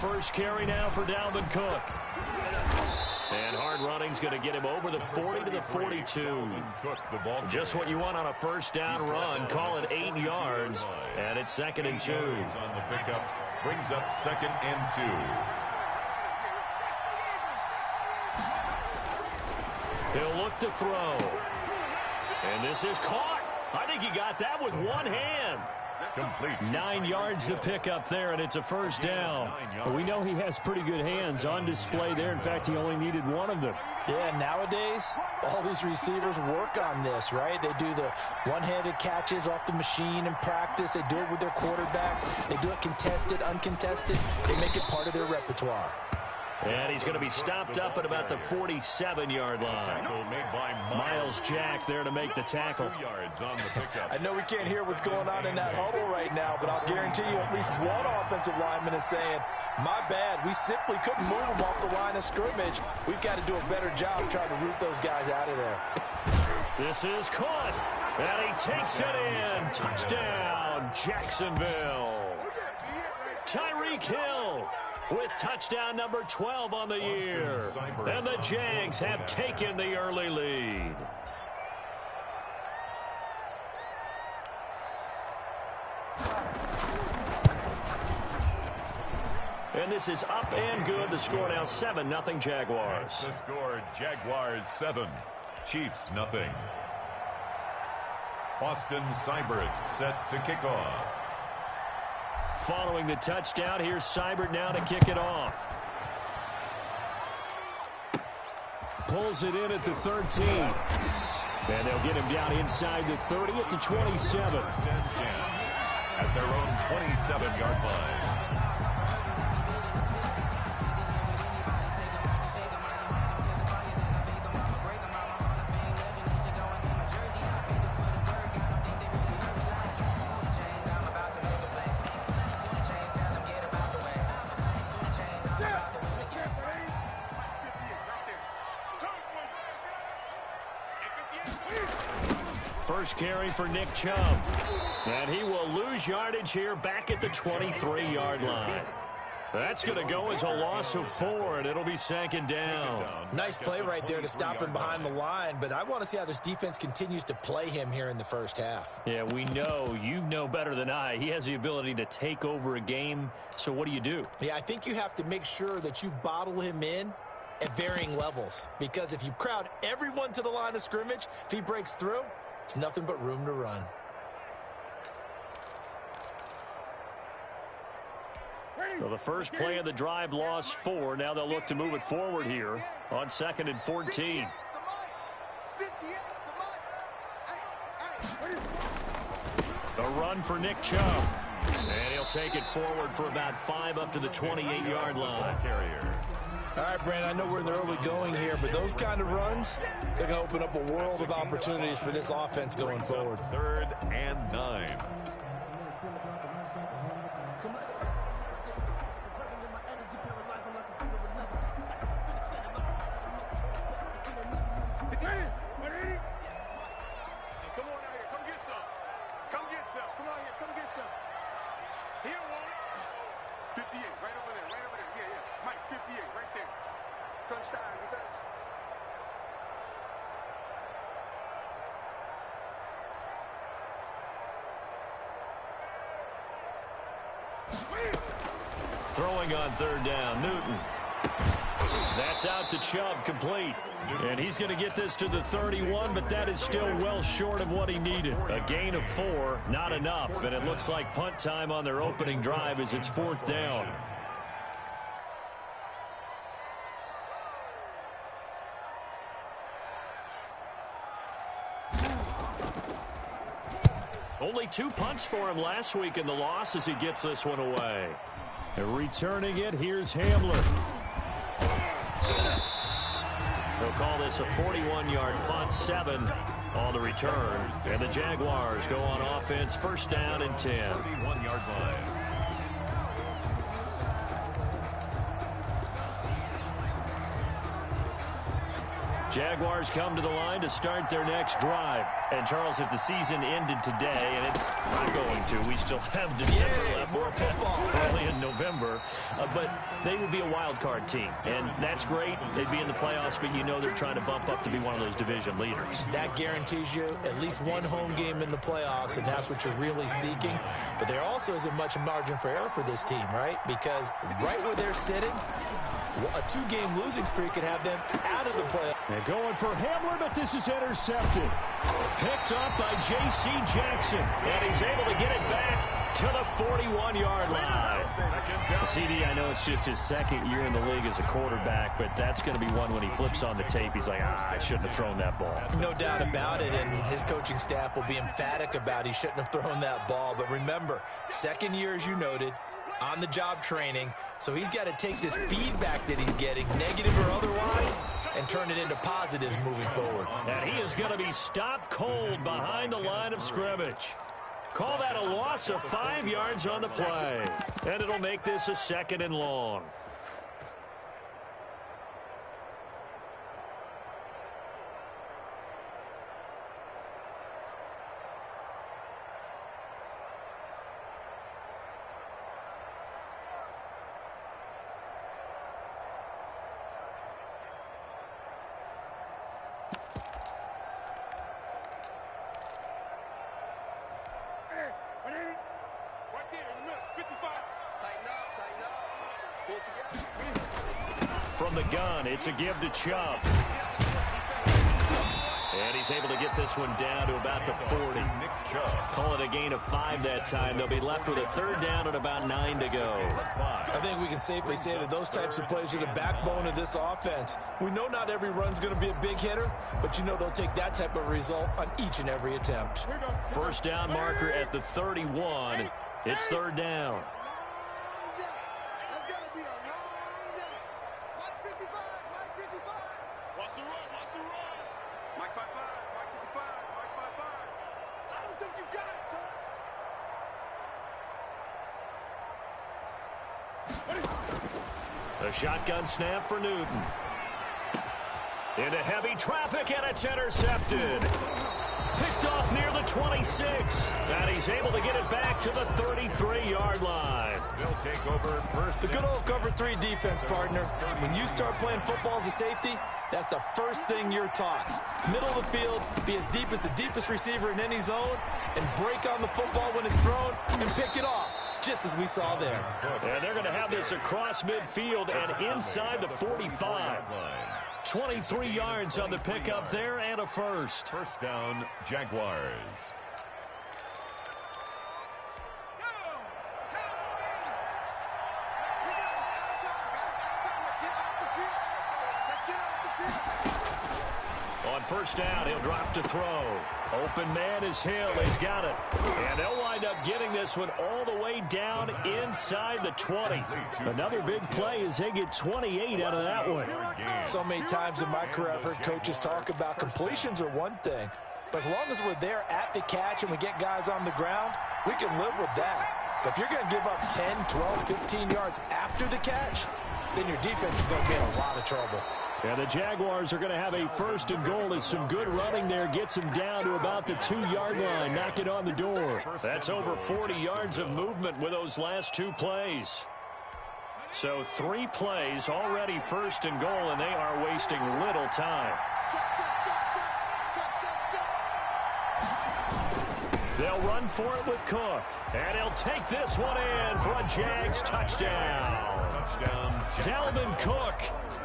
first carry now for Dalvin Cook. And hard running's going to get him over the 40 to the 42. Just what you want on a first down run. Call it 8 yards. And it's 2nd and 2. On the pickup brings up 2nd and 2. He'll look to throw. And this is caught. I think he got that with one hand. Complete. 9 yards to pick up there, and it's a first down. Well, we know he has pretty good hands on display there. In fact, he only needed one of them. Yeah, nowadays, all these receivers work on this, right? They do the one-handed catches off the machine in practice. They do it with their quarterbacks. They do it contested, uncontested. They make it part of their repertoire. And he's going to be stopped up at about the 47-yard line. Miles Jack there to make the tackle. I know we can't hear what's going on in that huddle right now, but I'll guarantee you at least one offensive lineman is saying, my bad, we simply couldn't move them off the line of scrimmage. We've got to do a better job trying to root those guys out of there. This is caught, and he takes it in. Touchdown, Jacksonville. Tyreek Hill with touchdown number 12 on the year. And the Jags have taken the early lead. And this is up and good. The score now 7-0 Jaguars. The score, Jaguars 7, Chiefs nothing. Austin Seibert set to kick off. Following the touchdown, here's Seibert now to kick it off. Pulls it in at the 13. And they'll get him down inside the 30 at the 27. At their own 27-yard line. First carry for Nick Chubb. And he will lose yardage here back at the 23-yard line. That's going to go as a loss of 4, and it'll be 2nd down. Nice play right there to stop him behind the line, but I want to see how this defense continues to play him here in the first half. Yeah, we know. You know better than I. He has the ability to take over a game, so what do? Yeah, I think you have to make sure that you bottle him in at varying levels, because if you crowd everyone to the line of scrimmage, if he breaks through, there's nothing but room to run. So the first play of the drive lost 4. Now they'll look to move it forward here on 2nd and 14. The run for Nick Chubb. And he'll take it forward for about 5 up to the 28-yard line. All right, Brandon, I know we're in the early going here, but those kind of runs, they're going to open up a world of opportunities for this offense going forward. 3rd and 9. Throwing on 3rd down, Newton. That's out to Chubb, complete. And he's going to get this to the 31, but that is still well short of what he needed. A gain of 4, not enough. And it looks like punt time on their opening drive as it's 4th down. Only 2 punts for him last week in the loss as he gets this one away. And returning it, here's Hamler. They'll call this a 41-yard punt, 7 on the return. And the Jaguars go on offense, 1st down and 10. 31-yard line. Jaguars come to the line to start their next drive. And, Charles, if the season ended today, and it's not going to, we still have December left. More football. Early in November. But they would be a wild card team. And that's great. They'd be in the playoffs, but you know they're trying to bump up to be one of those division leaders. That guarantees you at least one home game in the playoffs, and that's what you're really seeking. But there also isn't much margin for error for this team, right? Because right where they're sitting, a 2-game losing streak could have them out of the playoffs. They're going for Hamler, but this is intercepted. Picked up by J.C. Jackson, and he's able to get it back to the 41-yard line. CD, I know it's just his second year in the league as a quarterback, but that's going to be one when he flips on the tape. He's like, I shouldn't have thrown that ball. No doubt about it, and his coaching staff will be emphatic about he shouldn't have thrown that ball. But remember, second year, as you noted, on-the-job training, so he's got to take this feedback that he's getting, negative or otherwise, and turn it into positives moving forward. And he is going to be stopped cold behind the line of scrimmage. Call that a loss of 5 yards on the play. And it'll make this a 2nd and long. From the gun, it's a give to Chubb. And he's able to get this one down to about the 40. Call it a gain of 5 that time. They'll be left with a 3rd down and about 9 to go. I think we can safely say that those types of plays are the backbone of this offense. We know not every run's going to be a big hitter, but you know they'll take that type of result on each and every attempt. First down marker at the 31. It's 3rd down. A shotgun snap for Newton. Into heavy traffic, and it's intercepted. Picked off near the 26. And he's able to get it back to the 33-yard line. They'll take over first. The good old cover 3 defense, partner. When you start playing football as a safety, that's the first thing you're taught. Middle of the field, be as deep as the deepest receiver in any zone, and break on the football when it's thrown and pick it off, just as we saw there. And they're going to have this across midfield and inside the 45. 23 yards on the pickup there and a first. First down, Jaguars. On first down, he'll drop to throw. Open man is Hill. He's got it. And they'll wind up getting this one all the way down inside the 20. Another big play as they get 28 out of that one. So many times in my career, I've heard coaches talk about completions are one thing. But as long as we're there at the catch and we get guys on the ground, we can live with that. But if you're going to give up 10, 12, 15 yards after the catch, then your defense is going to be in a lot of trouble. Yeah, the Jaguars are going to have a 1st and goal as some good running there gets them down to about the 2-yard line. Knock it on the door. That's over 40 yards of movement with those last 2 plays. So 3 plays already 1st and goal, and they are wasting little time. They'll run for it with Cook. And he'll take this one in for a Jags touchdown. Dalvin Cook,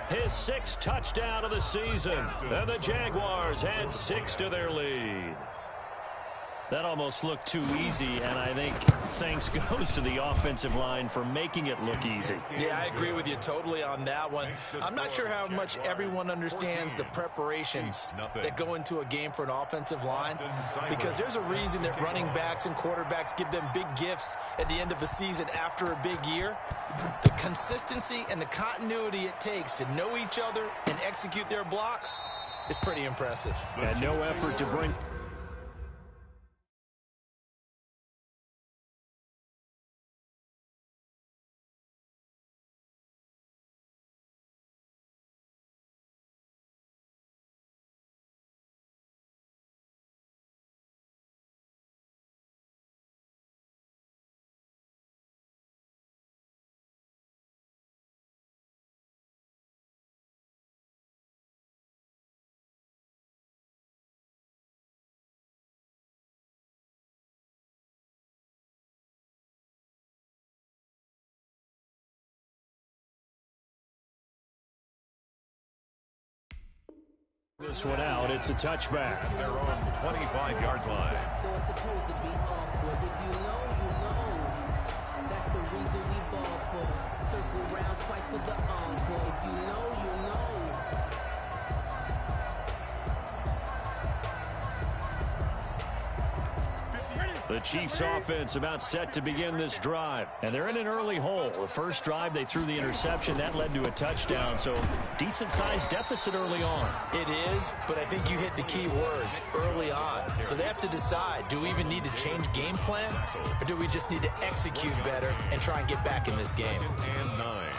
his 6th touchdown of the season. And the Jaguars add 6 to their lead. That almost looked too easy, and I think thanks goes to the offensive line for making it look easy. Yeah, I agree with you totally on that one. I'm not sure how much everyone understands the preparations that go into a game for an offensive line, because there's a reason that running backs and quarterbacks give them big gifts at the end of the season after a big year. The consistency and the continuity it takes to know each other and execute their blocks is pretty impressive. And no effort to bring This one out, it's a touchback. At their own 25-yard line. That's the reason we ball for. Circle round twice for the encore. If you know, you know. The Chiefs offense about set to begin this drive. And they're in an early hole. The first drive, they threw the interception. That led to a touchdown. So decent-sized deficit early on. It is, but I think you hit the key words, early on. So they have to decide, do we even need to change game plan? Or do we just need to execute better and try and get back in this game? And 9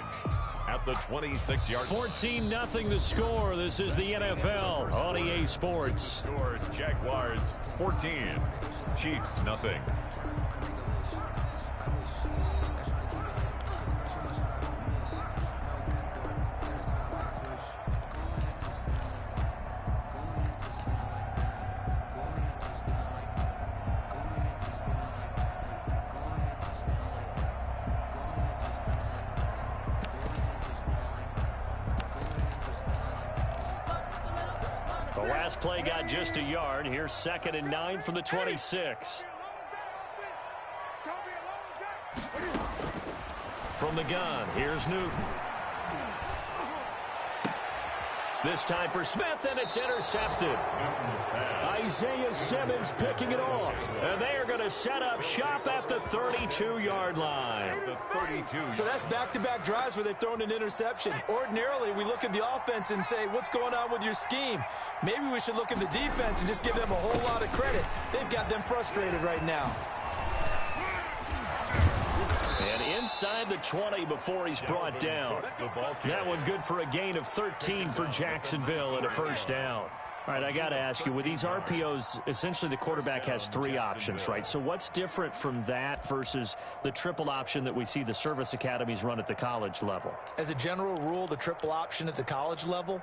at the 26-yard line. 14-0 the score. This is the NFL on EA Sports. Score Jaguars 14. Chiefs nothing. The last play got just a yard. Here's 2nd and 9 from the 26. From the gun, here's Newton. This time for Smith, and it's intercepted. Isaiah Simmons picking it off. And they are going to set up shop at the 32-yard line. So that's back-to-back drives where they've thrown an interception. Ordinarily, we look at the offense and say, what's going on with your scheme? Maybe we should look at the defense and just give them a whole lot of credit. They've got them frustrated right now. And inside the 20 before he's brought down. That one good for a gain of 13 for Jacksonville and a first down. All right, I got to ask you, with these RPOs, essentially the quarterback has 3 options, right? So what's different from that versus the triple option that we see the service academies run at the college level? As a general rule, the triple option at the college level,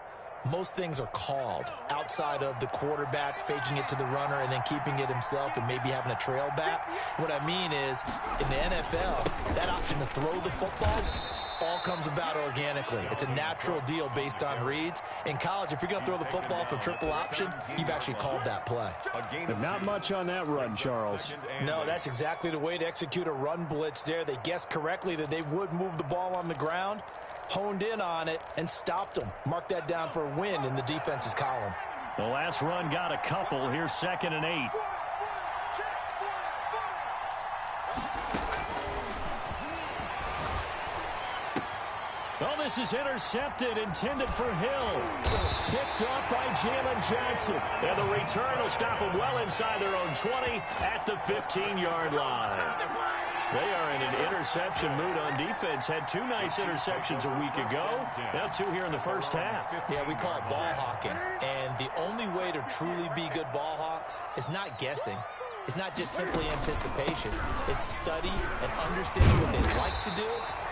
most things are called outside of the quarterback faking it to the runner and then keeping it himself and maybe having a trail back. What I mean is, in the NFL, that option to throw the football all comes about organically. It's a natural deal based on reads. In college, if you're going to throw the football for triple option, you've actually called that play. But not much on that run, Charles. No, that's exactly the way to execute a run blitz there. They guessed correctly that they would move the ball on the ground, honed in on it, and stopped them. Mark that down for a win in the defense's column. The last run got a couple. Here's 2nd and 8. Oh, this is intercepted, intended for Hill. Picked up by Jalen Jackson. And the return will stop them well inside their own 20 at the 15-yard line. They are in an interception mood on defense. Had 2 nice interceptions a week ago. Now 2 here in the first half. Yeah, we call it ball hawking. And the only way to truly be good ball hawks is not guessing. It's not just simply anticipation. It's study and understanding what they like to do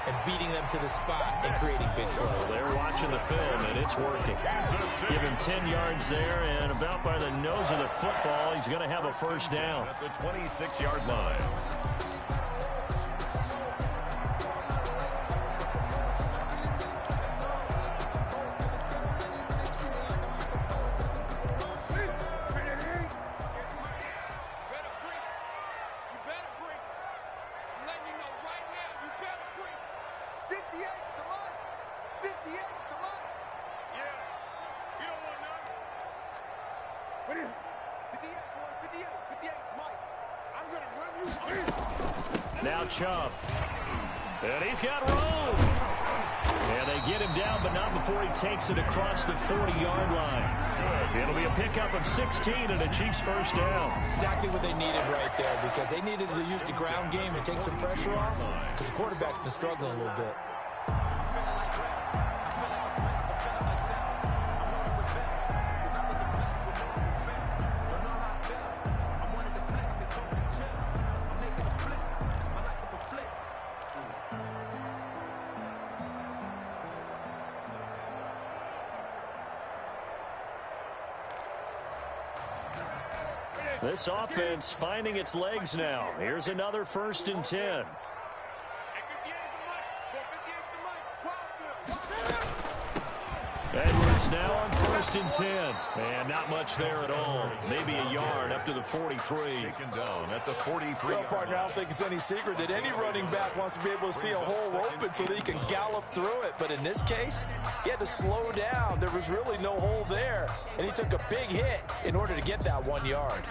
and beating them to the spot and creating big plays. Well, they're watching the film, and it's working. Give him 10 yards there, and about by the nose of the football, he's going to have a first down. At the 26-yard line. Now Chubb. And he's got room. And they get him down, but not before he takes it across the 40-yard line. It'll be a pickup of 16 and a Chiefs first down. Exactly what they needed right there, because they needed to use the ground game to take some pressure off, because the quarterback's been struggling a little bit. This offense finding its legs now. Here's another 1st and 10. Edwards It's now on 1st and 10. And not much there at all. Maybe a yard up to the 43. Taken down at the 43. Well, partner, I don't think it's any secret that any running back wants to be able to see a hole open so that he can gallop through it. But in this case, he had to slow down. There was really no hole there. And he took a big hit in order to get that 1 yard.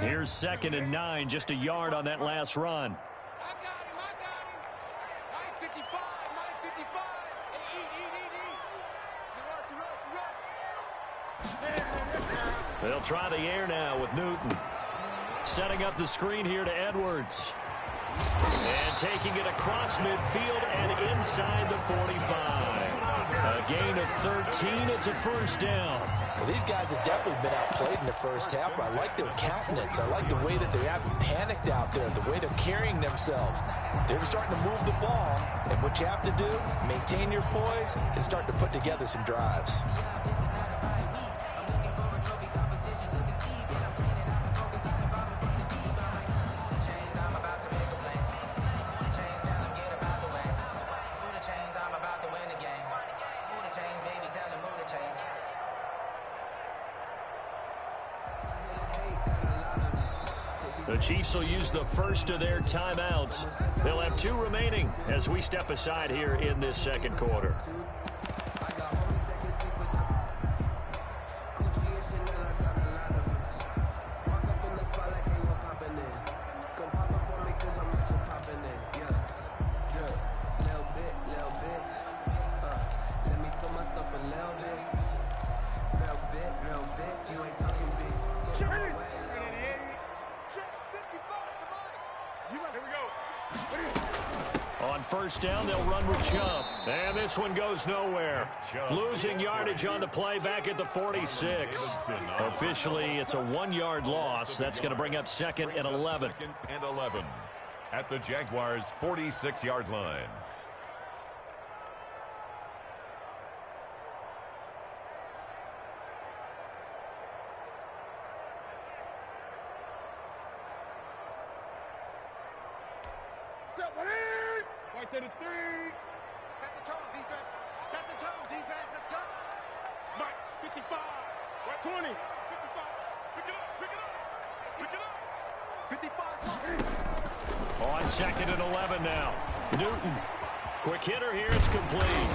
Here's 2nd and 9, just a yard on that last run. I got him. 955. They'll try the air now with Newton. Setting up the screen here to Edwards. And taking it across midfield and inside the 45. A gain of 13. It's a 1st down. Well, these guys have definitely been outplayed in the first half, but I like their countenance. I like the way that they haven't panicked out there, the way they're carrying themselves. They're starting to move the ball, and what you have to do, maintain your poise and start to put together some drives. The Chiefs will use the first of their timeouts. They'll have 2 remaining as we step aside here in this 2nd quarter. On 1st down, they'll run with Chubb. And this one goes nowhere. Losing yardage on the play back at the 46. Officially, it's a 1-yard loss. That's going to bring up 2nd and 11. 2nd and 11 at the Jaguars' 46-yard line. Right there to 3. Set the tone, defense. Set the tone, defense. Let's go. Mike, 55. What, 20? 55. Pick it up, pick it up. Pick it up. 55. On 2nd and 11 now. Newton. Quick hitter here. It's complete.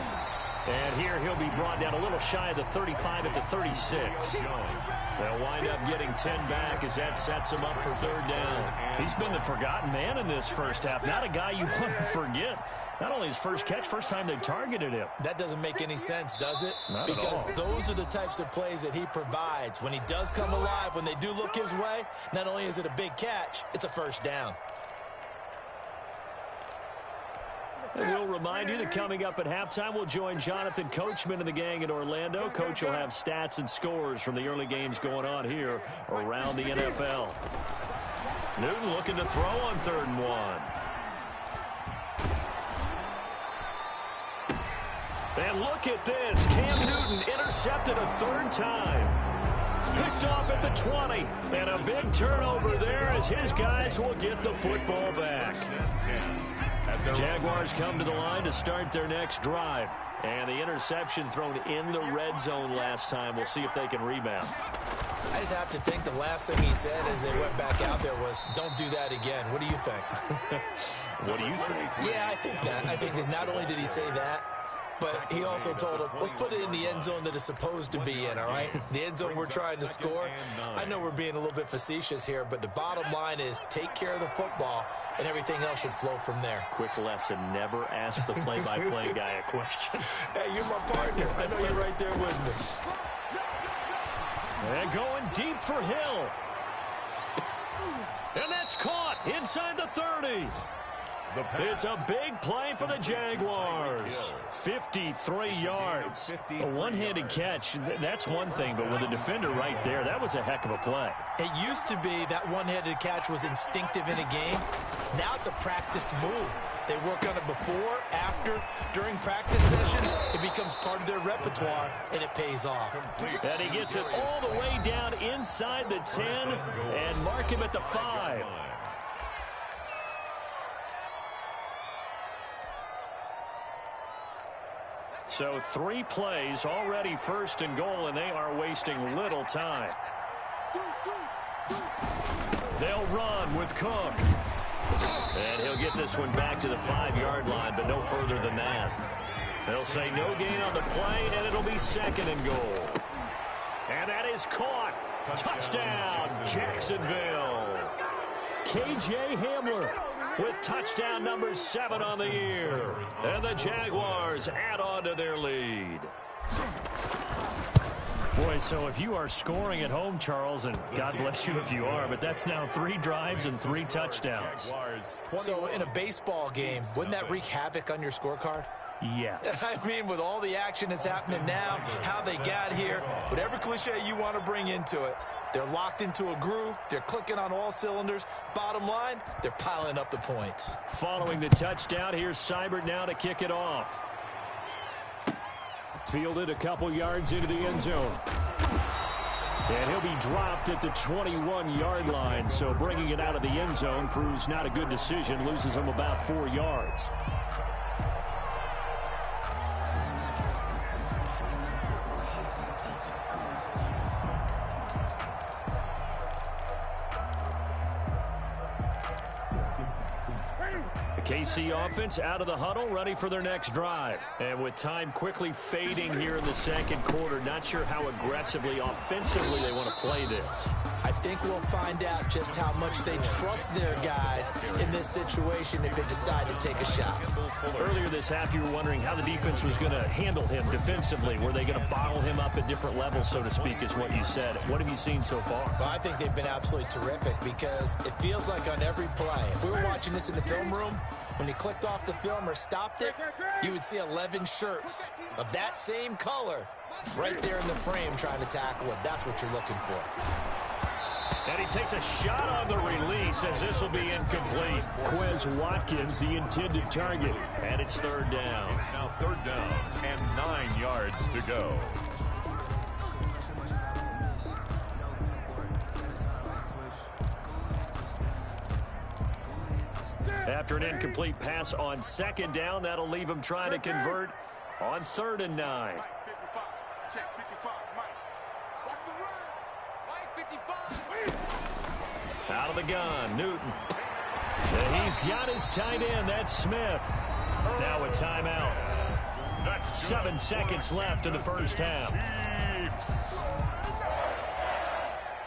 And here he'll be brought down a little shy of the 35 at the 36. They'll wind up getting 10 back as that sets him up for 3rd down. He's been the forgotten man in this first half. Not a guy you want to forget. Not only his first catch, first time they've targeted him. That doesn't make any sense, does it? Not because at all. Those are the types of plays that he provides. When he does come alive, when they do look his way, not only is it a big catch, it's a 1st down. And we'll remind you that coming up at halftime, we'll join Jonathan Coachman and the gang in Orlando. Coach will have stats and scores from the early games going on here around the NFL. Newton looking to throw on 3rd and 1. And look at this. Cam Newton intercepted a 3rd time. Picked off at the 20. And a big turnover there as his guys will get the football back. Jaguars come to the line to start their next drive. And the interception thrown in the red zone last time. We'll see if they can rebound. I just have to think the last thing he said as they went back out there was, don't do that again. What do you think? What do you think? Yeah, I think that. I think that not only did he say that, but he also told him, let's put it in the end zone that it's supposed to be in, all right? The end zone we're trying to score. I know we're being a little bit facetious here, but the bottom line is take care of the football, and everything else should flow from there. Quick lesson, never ask the play-by-play guy a question. Hey, you're my partner. I know you're right there with me. And going deep for Hill. And that's caught inside the 30. It's a big play for the Jaguars. 53 yards. A one-handed catch, that's one thing, but with a defender right there, that was a heck of a play. It used to be that one-handed catch was instinctive in a game. Now it's a practiced move. They work on it before, after, during practice sessions. It becomes part of their repertoire, and it pays off. And he gets it all the way down inside the 10 and mark him at the 5. So 3 plays, already first and goal, and they are wasting little time. They'll run with Cook. And he'll get this one back to the 5-yard line, but no further than that. They'll say no gain on the play, and it'll be second and goal. And that is caught. Touchdown, Jacksonville. K.J. Hamler with touchdown number 7 on the year. And the Jaguars add on to their lead. Boy, so if you are scoring at home, Charles, and God bless you if you are, but that's now 3 drives and 3 touchdowns. So in a baseball game, wouldn't that wreak havoc on your scorecard? Yes. I mean, with all the action that's happening now, how they got here, whatever cliche you want to bring into it, they're locked into a groove, they're clicking on all cylinders. Bottom line, they're piling up the points. Following the touchdown, here's Seibert now to kick it off. Fielded a couple yards into the end zone. And he'll be dropped at the 21-yard line, so bringing it out of the end zone proves not a good decision, loses him about 4 yards. KC offense out of the huddle, ready for their next drive. And with time quickly fading here in the second quarter, not sure how aggressively, offensively they want to play this. I think we'll find out just how much they trust their guys in this situation if they decide to take a shot. Earlier this half, you were wondering how the defense was going to handle him defensively. Were they going to bottle him up at different levels, so to speak, is what you said. What have you seen so far? Well, I think they've been absolutely terrific because it feels like on every play, if we were watching this in the film room, when you clicked off the film or stopped it, you would see 11 shirts of that same color right there in the frame trying to tackle it. That's what you're looking for. And he takes a shot on the release as this will be incomplete. Quez Watkins, the intended target. And it's third down. It's now third down and 9 yards to go. After an incomplete pass on second down, that'll leave him trying to convert on 3rd and 9. Out of the gun, Newton. And he's got his tight end, that's Smith. Now a timeout. 7 seconds left in the first half.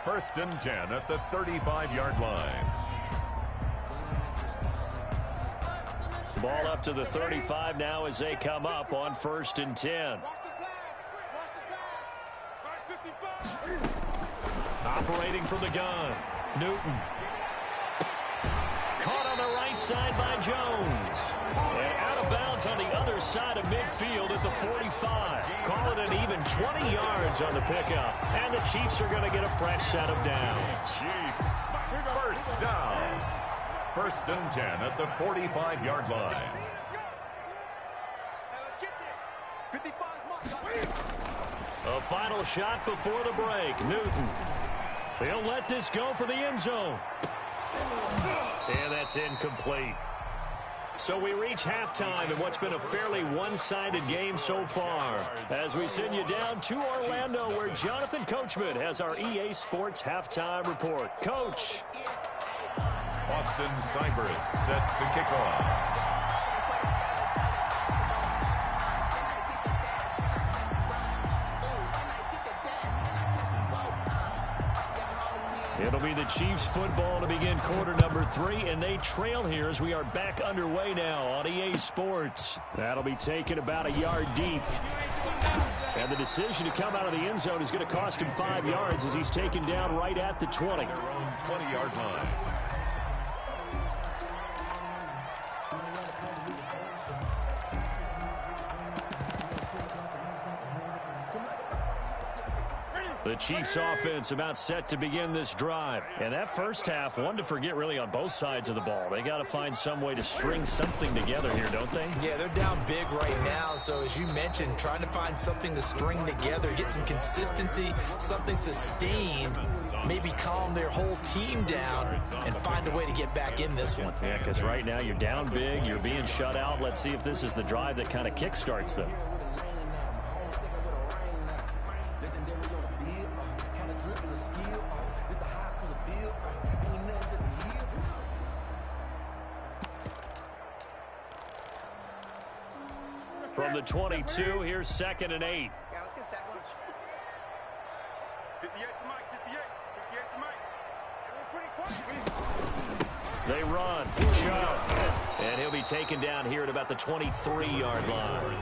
First and 10 at the 35-yard line. Ball up to the 35 now as they come up on 1st and 10. Operating from the gun, Newton. Caught on the right side by Jones. And out of bounds on the other side of midfield at the 45. Call it an even 20 yards on the pickup. And the Chiefs are going to get a fresh set of downs. Chiefs, first down. First and 10 at the 45-yard line. A final shot before the break. Newton. He'll let this go for the end zone. And that's incomplete. So we reach halftime in what's been a fairly one-sided game so far. As we send you down to Orlando, where Jonathan Coachman has our EA Sports halftime report. Coach. Austin Seibert set to kick off. It'll be the Chiefs football to begin quarter number 3, and they trail here as we are back underway now on EA Sports. That'll be taken about a yard deep. And the decision to come out of the end zone is going to cost him 5 yards as he's taken down right at the 20. Their own 20-yard line. The Chiefs offense about set to begin this drive. And that first half, one to forget really on both sides of the ball. They got to find some way to string something together here, don't they? Yeah, they're down big right now. So as you mentioned, trying to find something to string together, get some consistency, something sustained, maybe calm their whole team down and find a way to get back in this one. Yeah, because right now you're down big, you're being shut out. Let's see if this is the drive that kind of kickstarts them. From the 22, here's 2nd and 8. Yeah, let's get a sack lunch. 58 for Mike, 58. 58 for Mike. Everyone pretty quiet. They run. Chubb. And he'll be taken down here at about the 23-yard line.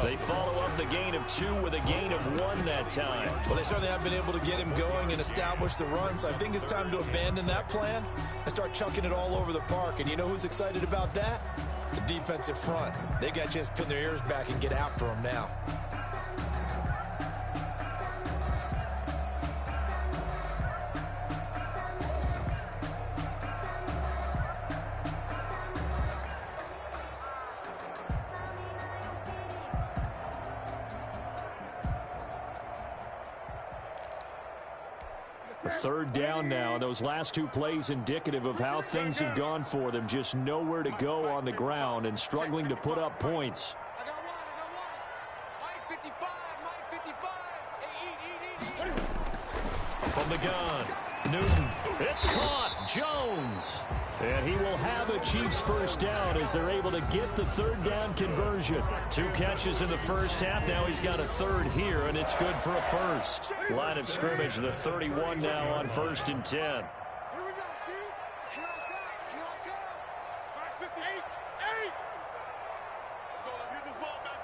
They follow up the gain of 2 with a gain of 1 that time. Well, they certainly have been able to get him going and establish the run, so I think it's time to abandon that plan and start chucking it all over the park. And you know who's excited about that? The defensive front. They got to just pin their ears back and get after him now. Third down now, and those last 2 plays indicative of how things have gone for them. Just nowhere to go on the ground and struggling to put up points. I got one. Mike 55, Mike 55. Hey, eat. From the gun, Newton. It's caught. Jones. And he will have a Chiefs first down as they're able to get the third down conversion. 2 catches in the first half. Now he's got a third here, and it's good for a first. Line of scrimmage, the 31 now on 1st and 10. Here we go, dude. Here I come. Mike 58. 8. Let's go. Let's get this ball back.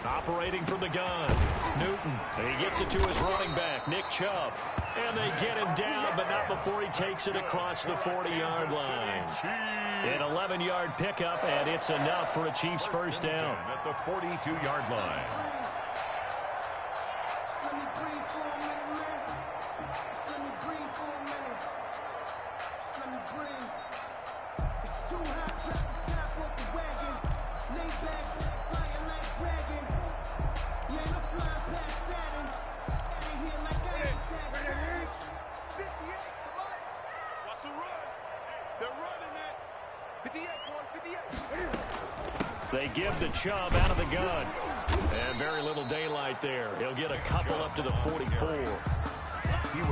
Operating from the gun, Newton. And he gets it to his running back, Nick Chubb. And they get him down, but not before he takes it across the 40-yard line. An 11-yard pickup, and it's enough for a Chiefs first down. At the 42-yard line. Let me breathe for a minute, man. Let me breathe for a minute. Let me breathe. It's too hot, drop the top off the wagon. Lay back, flying like dragon. Man, I'm flying past Saturn. Ain't here like I ain't that Saturn. 58 for Mike. Watch the run. They're running it. 58, boys, 58. They give the Chubb out of the gun. And very little daylight there. He'll get a couple up to the 44.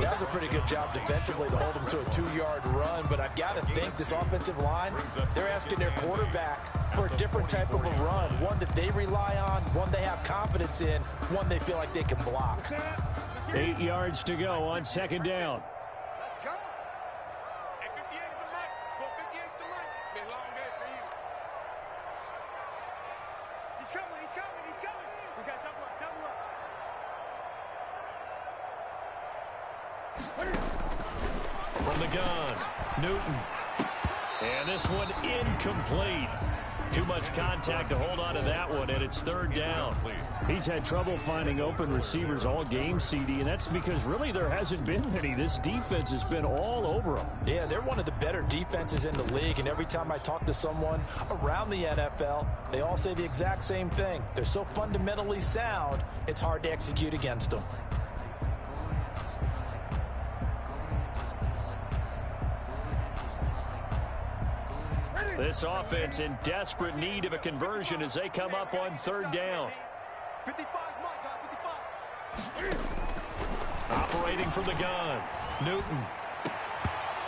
That was a pretty good job defensively to hold him to a 2-yard run, but I've got to think this offensive line, they're asking their quarterback for a different type of a run, one that they rely on, one they have confidence in, one they feel like they can block. 8 yards to go on 2nd down. Let's go. Hey, 58 is the Mike. Go 58 is the Mike. It's been a long day for you. He's coming, he's coming, he's coming. We got to double up, double up. From the gun, Newton. And this one incomplete. Too much contact to hold on to that one, and it's 3rd down. He's had trouble finding open receivers all game, CD, and that's because really there hasn't been any. This defense has been all over them. Yeah, they're one of the better defenses in the league, and every time I talk to someone around the NFL, they all say the exact same thing. They're so fundamentally sound, it's hard to execute against them. This offense in desperate need of a conversion as they come up on 3rd down. 55 is Mike, 55. Operating from the gun, Newton.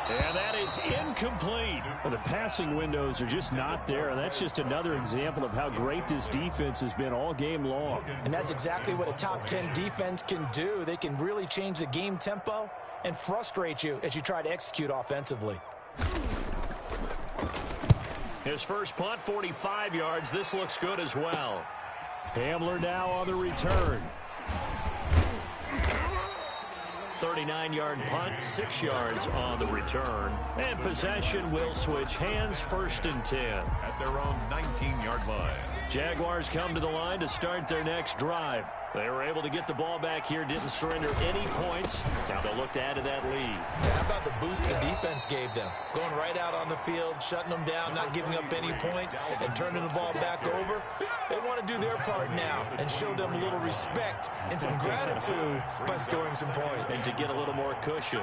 And that is incomplete. Well, the passing windows are just not there, and that's just another example of how great this defense has been all game long. And that's exactly what a top 10 defense can do. They can really change the game tempo and frustrate you as you try to execute offensively. His first punt, 45 yards. This looks good as well. Hamler now on the return. 39-yard punt, 6 yards on the return. And possession will switch hands, 1st and 10. At their own 19-yard line. Jaguars come to the line to start their next drive. They were able to get the ball back here, didn't surrender any points. Now they'll look to add to that lead. How about the boost the defense gave them? Going right out on the field, shutting them down, not giving up any points, and turning the ball back over. They want to do their part now and show them a little respect and some gratitude by scoring some points. And to get a little more cushion.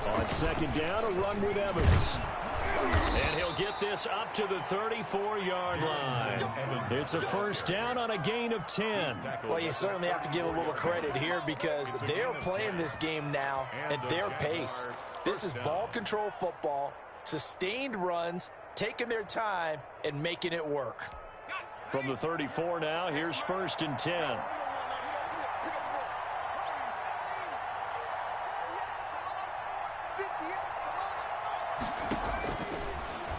On 2nd down, a run with Evans. And he'll get this up to the 34-yard line. It's a 1st down on a gain of 10. Well, you certainly have to give a little credit here because they are playing this game now at their pace. This is ball control football, sustained runs, taking their time, and making it work. From the 34 now, here's 1st and 10.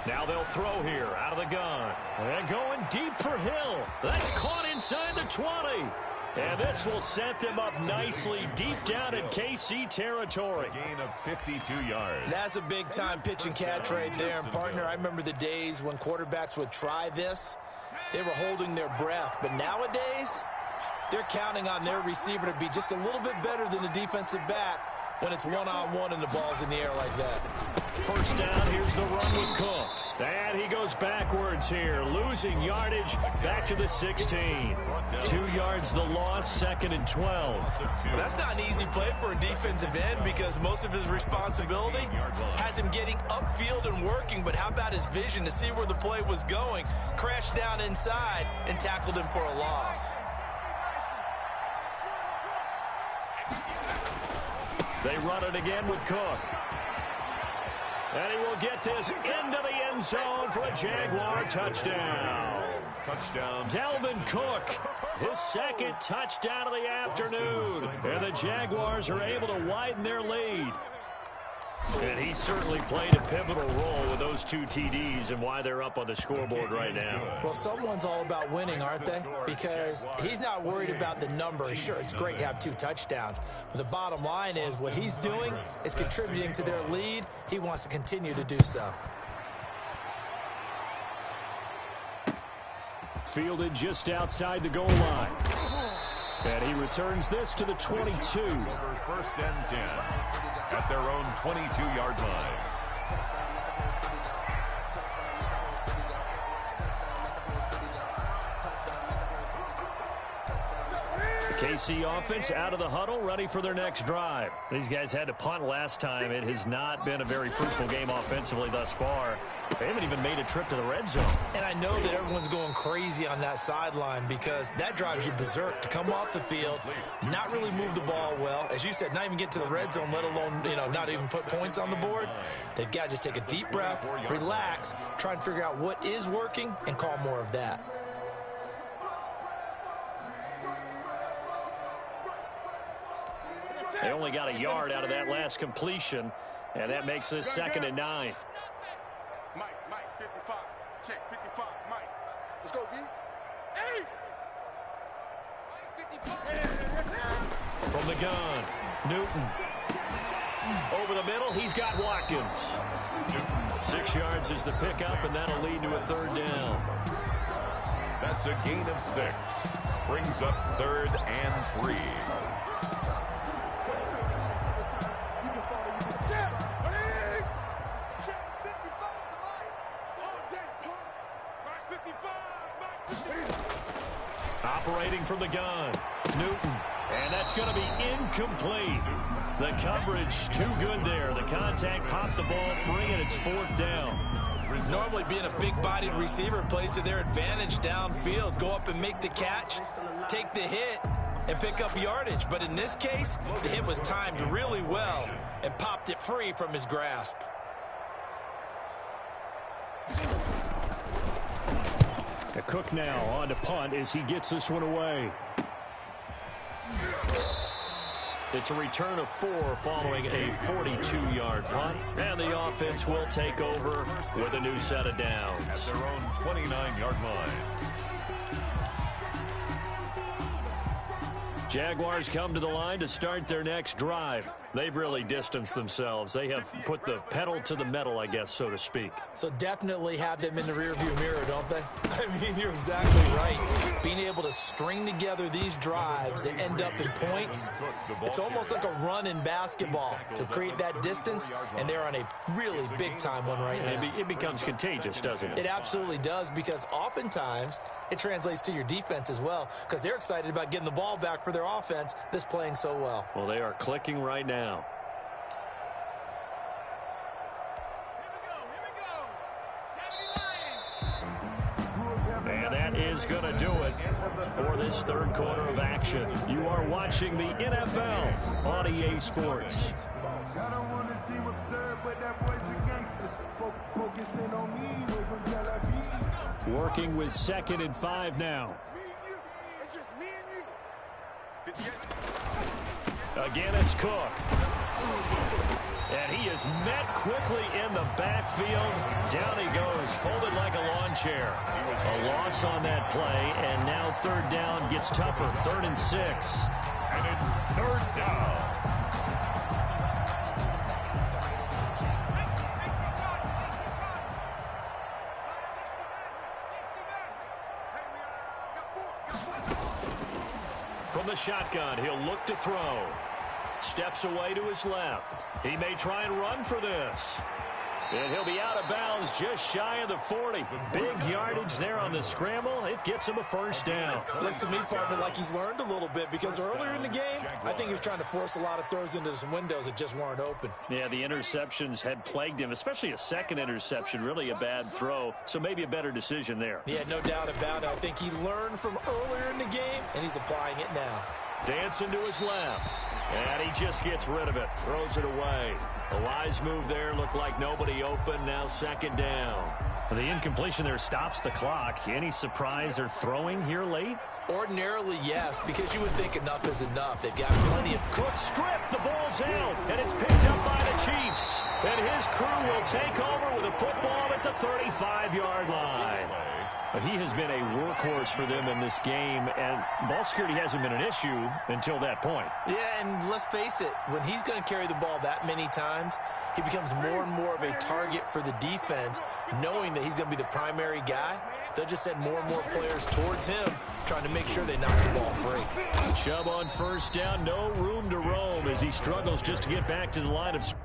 Now they'll throw here out of the gun. And going deep for Hill. That's caught inside the 20. And this will set them up nicely deep down in KC territory. Gain of 52 yards. That's a big-time pitch and catch right there. And, partner, I remember the days when quarterbacks would try this. They were holding their breath. But nowadays, they're counting on their receiver to be just a little bit better than the defensive back when it's one-on-one and the ball's in the air like that. 1st down, here's the run with Cook. And he goes backwards here, losing yardage back to the 16. 2 yards the loss, 2nd and 12. Well, that's not an easy play for a defensive end because most of his responsibility has him getting upfield and working, but how about his vision to see where the play was going, crashed down inside, and tackled him for a loss. They run it again with Cook. And he will get this into the end zone for a Jaguar touchdown. Touchdown. Dalvin Cook, his 2nd touchdown of the afternoon. And the Jaguars are able to widen their lead. And he certainly played a pivotal role with those 2 TDs and why they're up on the scoreboard right now. Well, someone's all about winning, aren't they? Because he's not worried about the number. Sure, it's great to have 2 touchdowns. But the bottom line is what he's doing is contributing to their lead. He wants to continue to do so. Fielded just outside the goal line. And he returns this to the 22. 1st and 10 at their own 22-yard line. The KC offense out of the huddle, ready for their next drive. These guys had to punt last time. It has not been a very fruitful game offensively thus far. They haven't even made a trip to the red zone. And I know that everyone's going crazy on that sideline because that drives you berserk to come off the field, not really move the ball well. As you said, not even get to the red zone, let alone, not even put points on the board. They've got to just take a deep breath, relax, try and figure out what is working, and call more of that. They only got a yard out of that last completion, and that makes this 2nd and 9. Mike, 55. Check, 55, Mike. Let's go, D. Hey! Mike, 55. From the gun, Newton. Over the middle, he's got Watkins. 6 yards is the pickup, and that'll lead to a 3rd down. That's a gain of 6. Brings up 3rd and 3. Operating from the gun, Newton. And that's going to be incomplete. The coverage too good there. The contact popped the ball free, and it's 4th down. Normally being a big-bodied receiver plays to their advantage downfield. Go up and make the catch, take the hit, and pick up yardage. But in this case, the hit was timed really well and popped it free from his grasp. Cook now on to punt as he gets this one away. It's a return of 4 following a 42-yard punt, and the offense will take over with a new set of downs. At their own 29-yard line. Jaguars come to the line to start their next drive. They've really distanced themselves. They have put the pedal to the metal, I guess, so to speak. So definitely have them in the rearview mirror, don't they? I mean, you're exactly right. Being able to string together these drives that end up in points, it's almost like a run in basketball to create that distance, and they're on a really big-time one right now. It becomes contagious, doesn't it? It absolutely does, because oftentimes it translates to your defense as well, because they're excited about getting the ball back for their offense that's playing so well. Well, they are clicking right now. And that is going to do it for this third quarter of action. You are watching the NFL on EA Sports. Working with 2nd and 5 now. Again, it's Cook. And he is met quickly in the backfield. Down he goes, folded like a lawn chair. A loss on that play, and now 3rd down gets tougher. 3rd and 6. And it's 3rd down. From the shotgun, he'll look to throw. Steps away to his left. He may try and run for this. And he'll be out of bounds just shy of the 40. Big yardage there on the scramble. It gets him a 1st down. Looks to me, partner, like he's learned a little bit, because earlier in the game, I think he was trying to force a lot of throws into some windows that just weren't open. Yeah, the interceptions had plagued him, especially a 2nd interception, really a bad throw. So maybe a better decision there. Yeah, no doubt about it. I think he learned from earlier in the game, and he's applying it now. Dancing to his left. And he just gets rid of it. Throws it away. A wise move there. Looked like nobody open. Now 2nd down. The incompletion there stops the clock. Any surprise they're throwing here late? Ordinarily, yes, because you would think enough is enough. They've got plenty of... Cook strip. The ball's out. And it's picked up by the Chiefs. And his crew will take over with a football at the 35-yard line. He has been a workhorse for them in this game, and ball security hasn't been an issue until that point. Yeah, and let's face it, when he's going to carry the ball that many times, he becomes more and more of a target for the defense, knowing that he's going to be the primary guy. They'll just send more and more players towards him, trying to make sure they knock the ball free. Chubb on 1st down, no room to roam as he struggles just to get back to the line of scrimmage.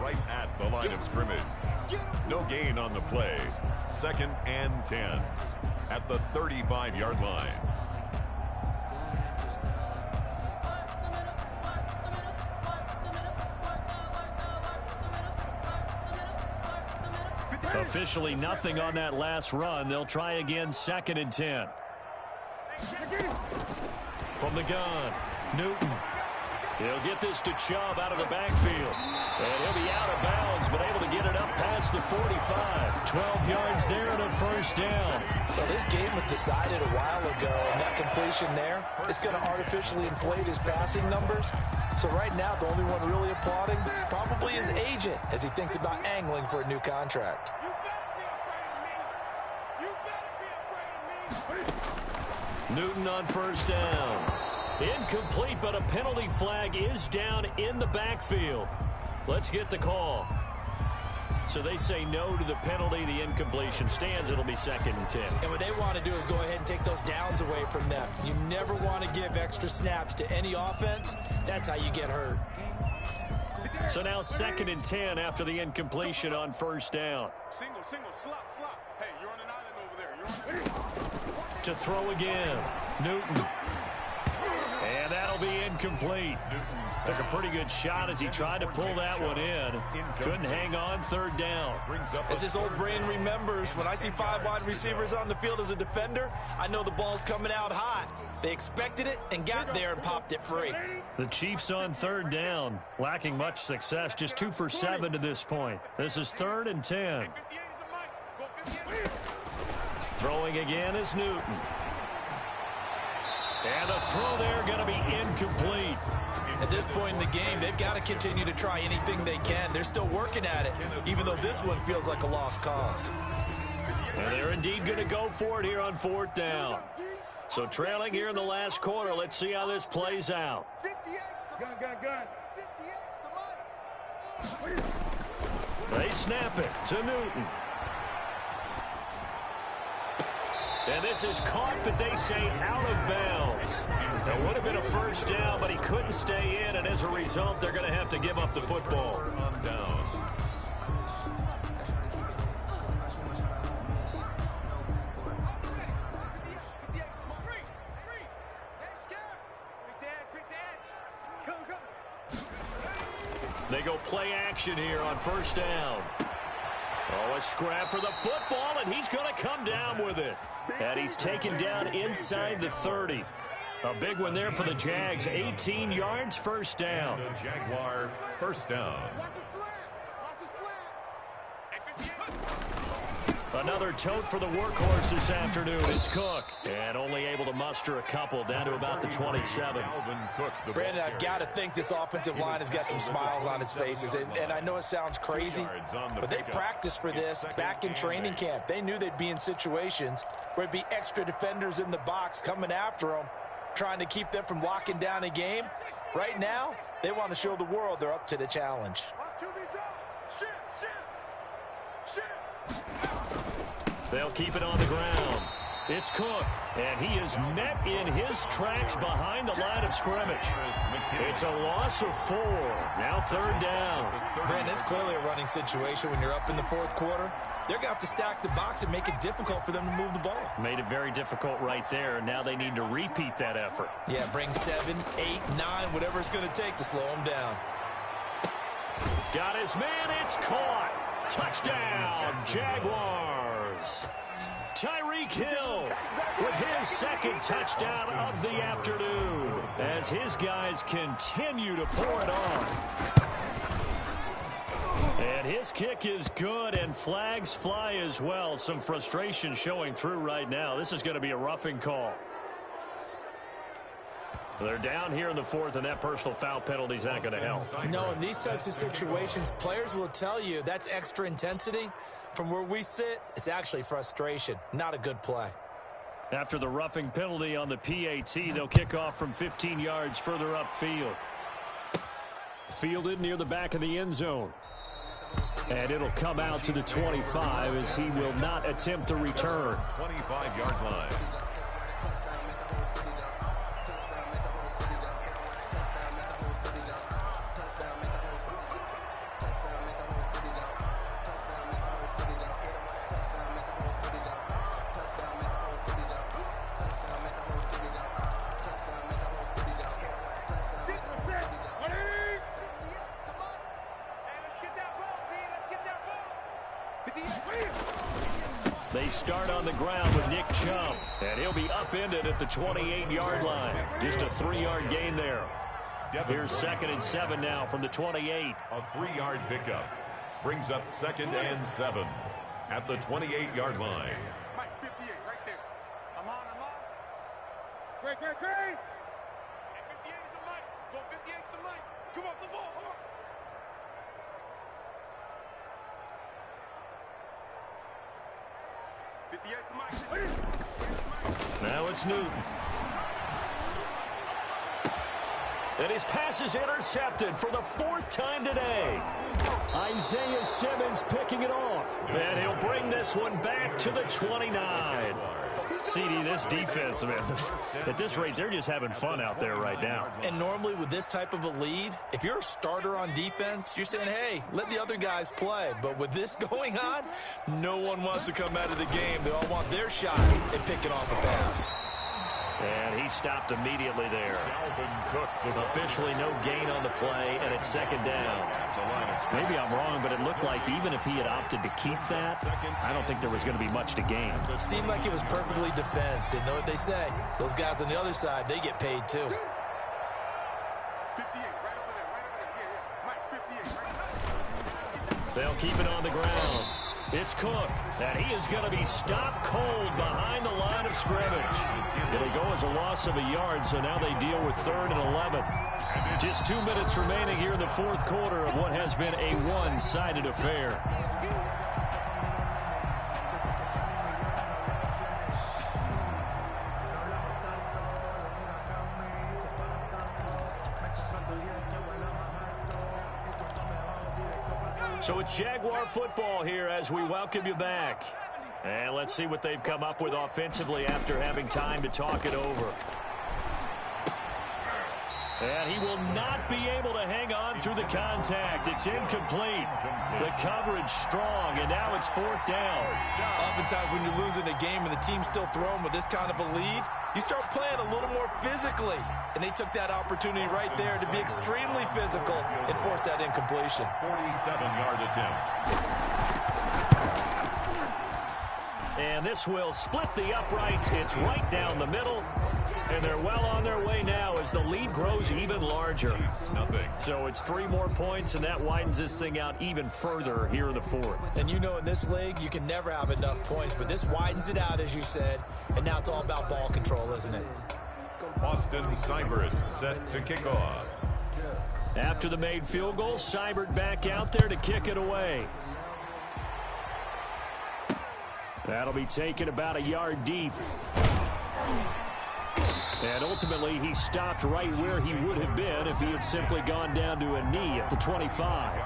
Right at the line of scrimmage. No gain on the play. 2nd and 10 at the 35-yard line. Officially nothing on that last run. They'll try again 2nd and 10. From the gun, Newton. He'll get this to Chubb out of the backfield. And he'll be out of bounds, but able to get it up past the 45. 12 yards there and a 1st down. Well, this game was decided a while ago, and that completion there is going to artificially inflate his passing numbers. So right now, the only one really applauding probably his agent as he thinks about angling for a new contract. Newton on 1st down. Incomplete, but a penalty flag is down in the backfield. Let's get the call. So they say no to the penalty. The incompletion stands. It'll be 2nd and 10. And what they want to do is go ahead and take those downs away from them. You never want to give extra snaps to any offense. That's how you get hurt. So now 2nd and 10 after the incompletion on 1st down. Single, slop. Hey, you're on an island over there. You're on an island. To throw again. Newton. And that'll be incomplete. Took a pretty good shot as he tried to pull that one in. Couldn't hang on, third down. As his old brain remembers, when I see 5 wide receivers on the field as a defender, I know the ball's coming out hot. They expected it and got there and popped it free. The Chiefs on third down, lacking much success, just 2 for 7 to this point. This is 3rd and 10. Throwing again is Newton. And the throw there going to be incomplete. At this point in the game, they've got to continue to try anything they can. They're still working at it, even though this one feels like a lost cause. And they're indeed going to go for it here on 4th down. So trailing here in the last quarter, let's see how this plays out. They snap it to Newton. And this is caught, but they say out of bounds. It would have been a first down, but he couldn't stay in, and as a result, they're going to have to give up the football. On down. They go play action here on first down. Oh, a scrap for the football, and he's going to come down with it. And he's taken down inside the 30. A big one there for the Jags. 18 yards, first down. The Jaguar, first down. Another tote for the workhorse this afternoon. It's Cook. And only able to muster a couple down to about the 27. Brandon, I've got to think this offensive line has got some smiles on its faces. And I know it sounds crazy, but they practiced for this back in training camp. They knew they'd be in situations where it'd be extra defenders in the box coming after them, trying to keep them from locking down a game. Right now, they want to show the world they're up to the challenge. They'll keep it on the ground. It's Cook, and he is met in his tracks behind the line of scrimmage. It's a loss of 4. Now third down. Brandon, it's clearly a running situation when you're up in the 4th quarter. They're going to have to stack the box and make it difficult for them to move the ball. Made it very difficult right there. Now they need to repeat that effort. Yeah, bring 7, 8, 9, whatever it's going to take to slow them down. Got his man. It's caught. Touchdown, Jaguars. Tyreek Hill with his 2nd touchdown of the afternoon as his guys continue to pour it on. And his kick is good, and flags fly as well. Some frustration showing through right now. This is going to be a roughing call. They're down here in the 4th, and that personal foul penalty is not going to help. No, in these types of situations, players will tell you that's extra intensity. From where we sit, it's actually frustration. Not a good play. After the roughing penalty on the PAT, they'll kick off from 15 yards further upfield. Fielded near the back of the end zone. And it'll come out to the 25 as he will not attempt the return. 25-yard line. They start on the ground with Nick Chubb, and he'll be upended at the 28-yard line. Just a 3-yard gain there. Here's 2nd and 7 now from the 28. A 3-yard pickup brings up 2nd and 7 at the 28-yard line. Mike, 58, right there. I'm on. Great. Hey, 58 is the mic. Go 58 is the mic. Come off the ball. Huh? Now it's Newton. And his pass is intercepted for the 4th time today. Isaiah Simmons picking it off. And he'll bring this one back to the 29. CD, this defense, man, at this rate, they're just having fun out there right now. And normally with this type of a lead, if you're a starter on defense, you're saying, hey, let the other guys play. But with this going on, no one wants to come out of the game. They all want their shot at picking off a pass. And he stopped immediately there. Officially no gain on the play, and it's second down. Maybe I'm wrong, but it looked like even if he had opted to keep that, I don't think there was going to be much to gain. It seemed like it was perfectly defense. And know what they say? Those guys on the other side, they get paid too. 58, right over there, right over there. Yeah. Mike, 58, right? They'll keep it on the ground. It's Cook, and he is going to be stopped cold behind the line of scrimmage. It'll go as a loss of a yard, so now they deal with 3rd and 11. Just 2 minutes remaining here in the fourth quarter of what has been a one-sided affair. So it's Jaguar football here as we welcome you back. And let's see what they've come up with offensively after having time to talk it over. And he will not be able to hang on through the contact. It's incomplete. The coverage strong, and now it's 4th down. Oftentimes when you're losing a game and the team's still throwing with this kind of a lead, you start playing a little more physically. And they took that opportunity right there to be extremely physical and force that incompletion. 47-yard attempt. And this will split the uprights. It's right down the middle. And they're well on their way now as the lead grows even larger. Nothing. So it's 3 more points, and that widens this thing out even further here in the fourth. And you know in this league, you can never have enough points, but this widens it out, as you said, and now it's all about ball control, isn't it? Austin Seibert set to kick off. After the made field goal, Seibert back out there to kick it away. That'll be taken about a yard deep. And ultimately, he stopped right where he would have been if he had simply gone down to a knee at the 25.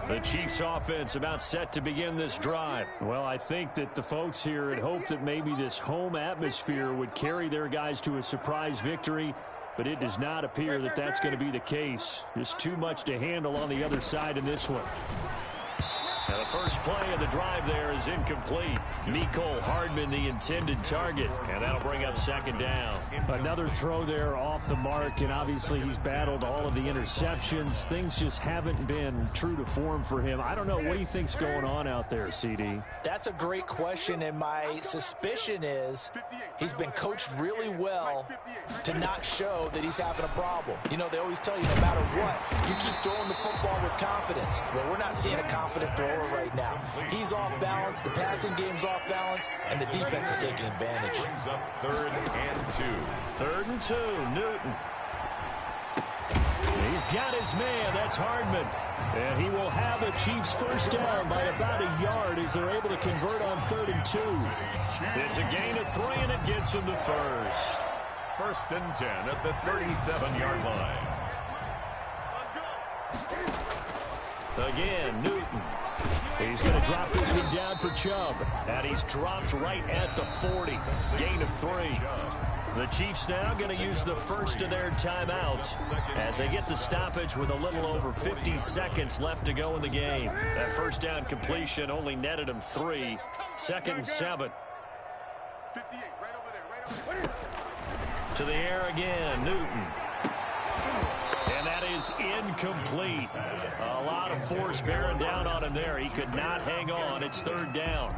The Chiefs offense about set to begin this drive. Well, I think that the folks here had hoped that maybe this home atmosphere would carry their guys to a surprise victory, but it does not appear that that's going to be the case. Just too much to handle on the other side in this one. Now the first play of the drive there is incomplete. Mecole Hardman the intended target, and that'll bring up second down. Another throw there off the mark, and obviously he's battled all of the interceptions. Things just haven't been true to form for him. I don't know. What do you think's going on out there, CD? That's a great question, and my suspicion is he's been coached really well to not show that he's having a problem. You know, they always tell you no matter what, you keep throwing the football with confidence. Well, we're not seeing a confident thrower right now. He's off balance, the passing game's off balance, and the defense is taking advantage. Brings up 3rd and 2. 3rd and 2, Newton. He's got his man, that's Hardman. And he will have the Chiefs first down by about a yard as they're able to convert on 3rd and 2. It's a gain of 3, and it gets him to first. 1st and 10 at the 37-yard line. Again, Newton. He's going to drop this one down for Chubb. And he's dropped right at the 40. Gain of 3. The Chiefs now going to use the first of their timeouts as they get the stoppage with a little over 50 seconds left to go in the game. That first down completion only netted him 3. 2nd and 7. 58, right over there. To the air again, Newton. And that is incomplete. A lot of force bearing down on him there. He could not hang on. It's 3rd down.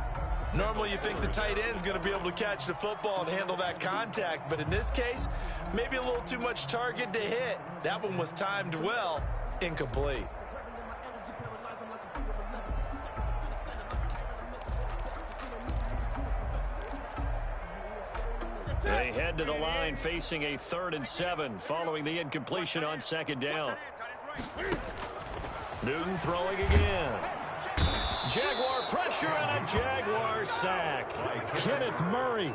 Normally you think the tight end's going to be able to catch the football and handle that contact, but in this case, maybe a little too much target to hit. That one was timed well, incomplete. They head to the line facing a 3rd and 7 following the incompletion on 2nd down. Newton throwing again. Jaguar pressure and a Jaguar sack. Kenneth Murray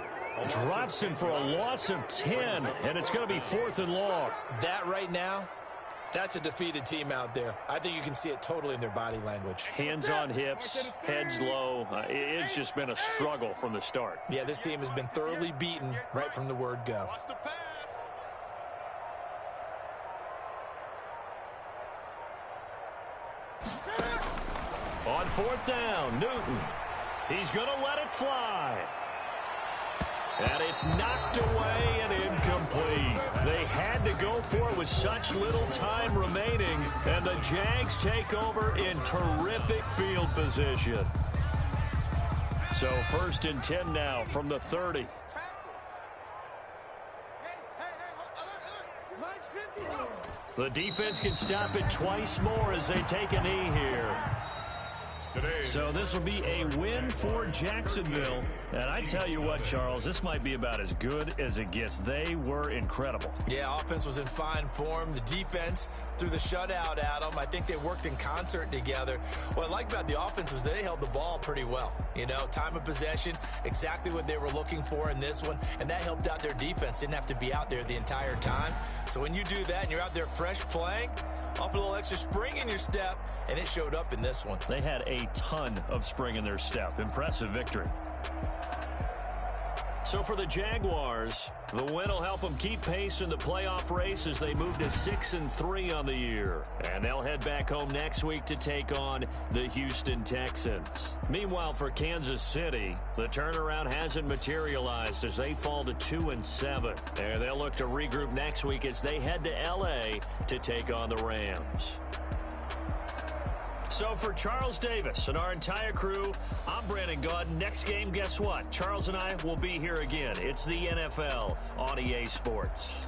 drops him for a loss of 10, and it's going to be 4th and long. That right now, that's a defeated team out there. I think you can see it totally in their body language. Hands on hips, heads low. It's just been a struggle from the start. Yeah, this team has been thoroughly beaten right from the word go. Watch the pass. On fourth down, Newton. He's going to let it fly. And it's knocked away and incomplete. They had to go for it with such little time remaining, and the Jags take over in terrific field position. So 1st and 10 now from the 30. The defense can stop it twice more as they take a knee here. So this will be a win for Jacksonville. And I tell you what, Charles, this might be about as good as it gets. They were incredible. Yeah, offense was in fine form. The defense threw the shutout at them. I think they worked in concert together. What I like about the offense was they held the ball pretty well. You know, time of possession, exactly what they were looking for in this one. And that helped out their defense. Didn't have to be out there the entire time. So when you do that and you're out there fresh playing, off a little extra spring in your step, and it showed up in this one. They had a ton of spring in their step. Impressive victory. So for the Jaguars, the win will help them keep pace in the playoff race as they move to 6-3 on the year. And they'll head back home next week to take on the Houston Texans. Meanwhile, for Kansas City, the turnaround hasn't materialized as they fall to 2-7. And they'll look to regroup next week as they head to L.A. to take on the Rams. So for Charles Davis and our entire crew, I'm Brandon Gaudin. Next game, guess what? Charles and I will be here again. It's the NFL on EA Sports.